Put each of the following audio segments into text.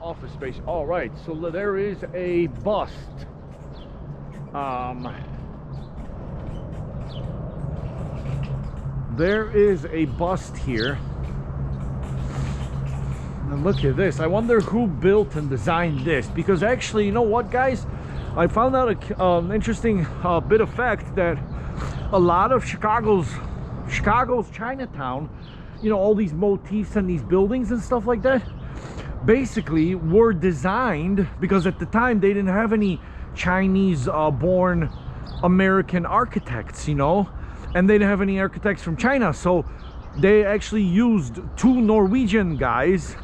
office space. All right, so there is a bust. There is a bust here. And look at this. I wonder who built and designed this, because actually, you know what, guys? I found out an interesting bit of fact that a lot of Chicago's Chinatown, you know, all these motifs and these buildings and stuff like that, basically were designed because at the time they didn't have any Chinese born American architects, you know, and they didn't have any architects from China, so they actually used two Norwegian guys.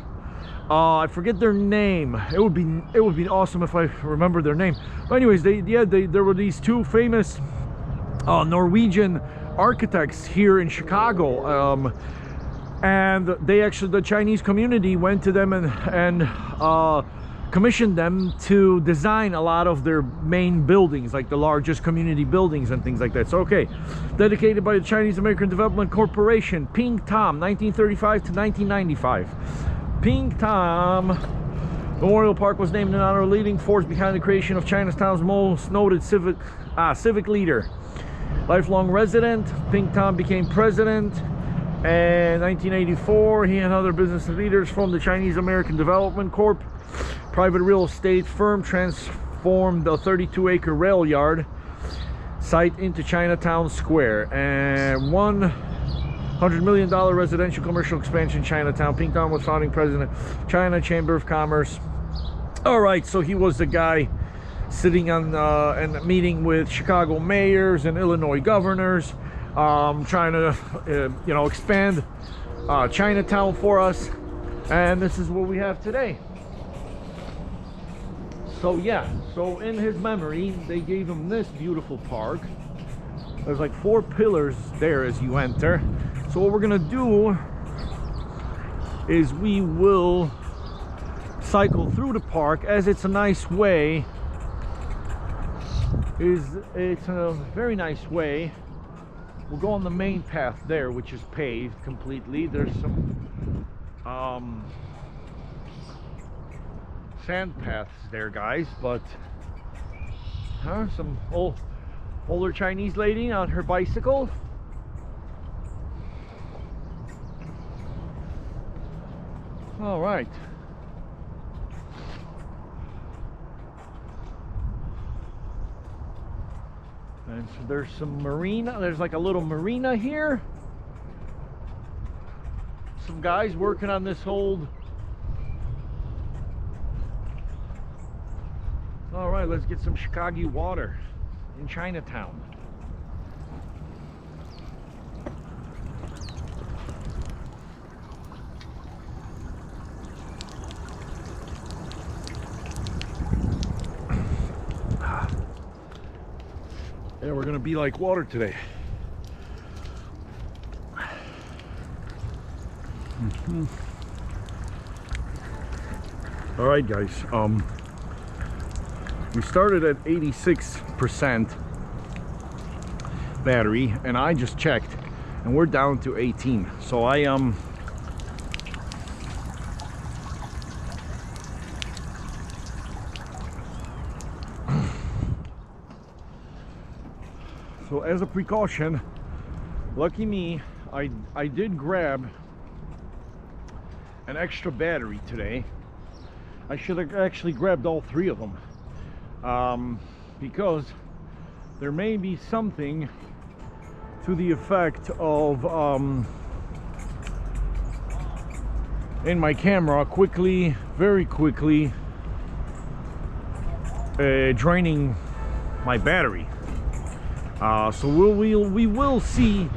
I forget their name. It would be awesome if I remember their name. But anyways, there were these two famous Norwegian architects here in Chicago, and the Chinese community went to them and commissioned them to design a lot of their main buildings, like the largest community buildings and things like that. So okay, dedicated by the Chinese American Development Corporation, Ping Tom, 1935 to 1995. Ping Tom Memorial Park was named in honor of a leading force behind the creation of Chinatown's most noted civic leader. Lifelong resident, Ping Tom became president in 1984. He and other business leaders from the Chinese American Development Corp, private real estate firm, transformed the 32-acre rail yard site into Chinatown Square and $100 million residential commercial expansion in Chinatown. Ping Tom was founding president of China Chamber of Commerce. All right, so he was the guy sitting on and meeting with Chicago mayors and Illinois governors, trying to you know, expand Chinatown for us, and this is what we have today. So yeah, so in his memory they gave him this beautiful park. There's like 4 pillars there as you enter. So what we're gonna do is we will cycle through the park, as it's a nice way. It's a very nice way. We'll go on the main path there, which is paved completely. There's some sand paths there, guys, but some older Chinese lady on her bicycle. All right. And so there's some marina. There's like a little marina here. Some guys working on this old. All right, let's get some Chicago water in Chinatown. Yeah, we're gonna be like water today. All right, guys. We started at 86% battery, and I just checked, and we're down to 18. So So as a precaution, lucky me, I did grab an extra battery today. I should have actually grabbed all 3 of them, because there may be something to the effect of in my camera very quickly draining my battery. So we will see,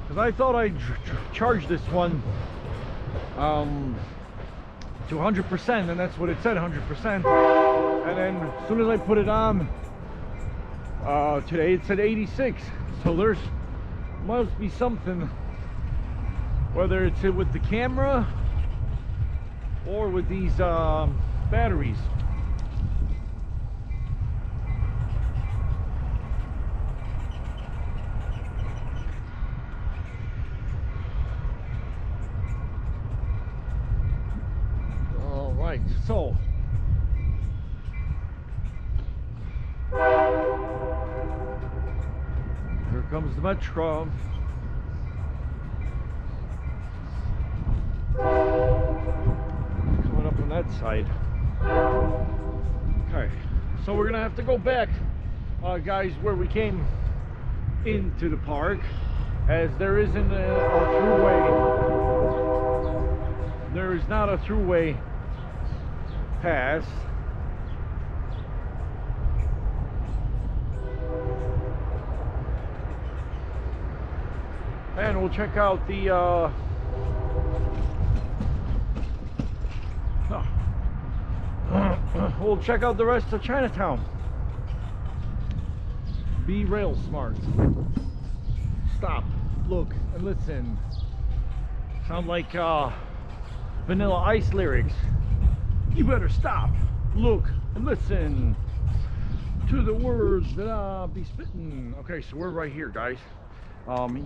because I thought I charged this one to 100%, and that's what it said, 100%. And then as soon as I put it on today, it said 86. So there's must be something, whether it's with the camera or with these batteries. right, so here comes the metro. Coming up on that side. Okay, so we're gonna have to go back, guys, where we came into the park, as there isn't a throughway. There is not a throughway pass. And we'll check out the we'll check out the rest of Chinatown. Be rail smart. Stop, look, and listen. Sound like Vanilla Ice lyrics. You better stop, look, and listen to the words that I'll be spitting. Okay, so we're right here, guys.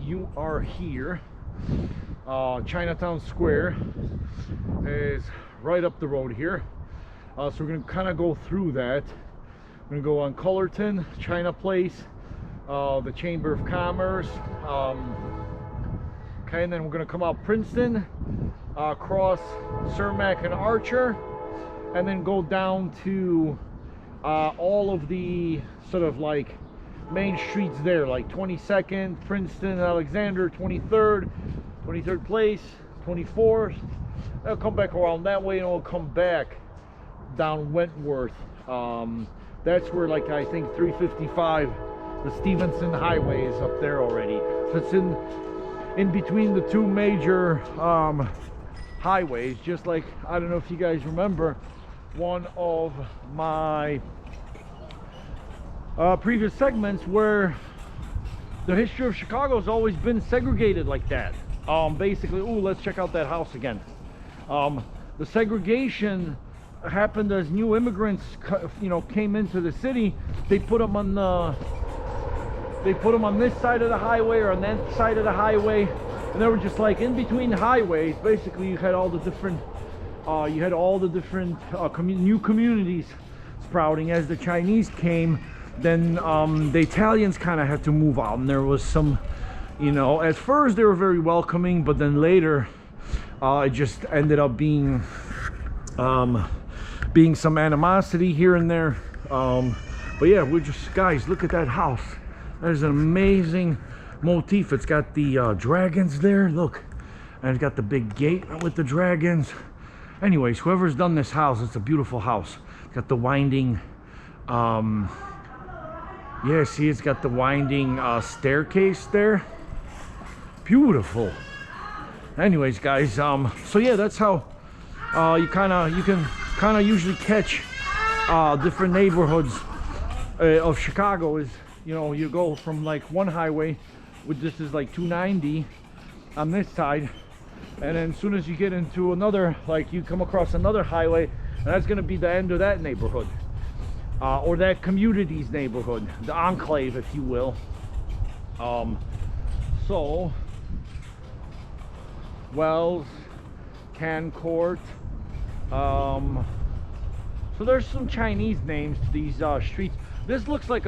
You are here. Chinatown Square is right up the road here. So we're gonna kind of go through that. We're gonna go on Cullerton, China Place, the Chamber of Commerce. Okay, and then we're gonna come out Princeton, cross Cermak and Archer, and then go down to all of the sort of like main streets there, like 22nd, Princeton, Alexander, 23rd Place, 24th. I'll come back around that way, and we'll come back down Wentworth. That's where, like, I think 355, the Stevenson Highway, is up there already. So it's in between the two major highways, just like, I don't know if you guys remember one of my previous segments where the history of Chicago has always been segregated like that. Basically, ooh, let's check out that house again. The segregation happened as new immigrants, came into the city. They put them on this side of the highway or on that side of the highway, and they were just like in between highways. Basically, you had all the different new communities sprouting. As the Chinese came, then the Italians kind of had to move out, and there was some, at first they were very welcoming, but then later it just ended up being some animosity here and there. But yeah, we're just, guys, look at that house. That is an amazing motif. It's got the dragons there, look, and it's got the big gate with the dragons. Anyways, whoever's done this house, it's a beautiful house. It's got the winding yeah, see, it's got the winding staircase there. Beautiful. Anyways, guys, so yeah, that's how you can kind of usually catch different neighborhoods of Chicago. Is, you go from like one highway, which this is like 290 on this side, and then as soon as you get into another, like you come across another highway, and that's going to be the end of that neighborhood, or that community's neighborhood, the enclave, if you will. So Wells, Cancourt. So there's some Chinese names to these streets. This looks like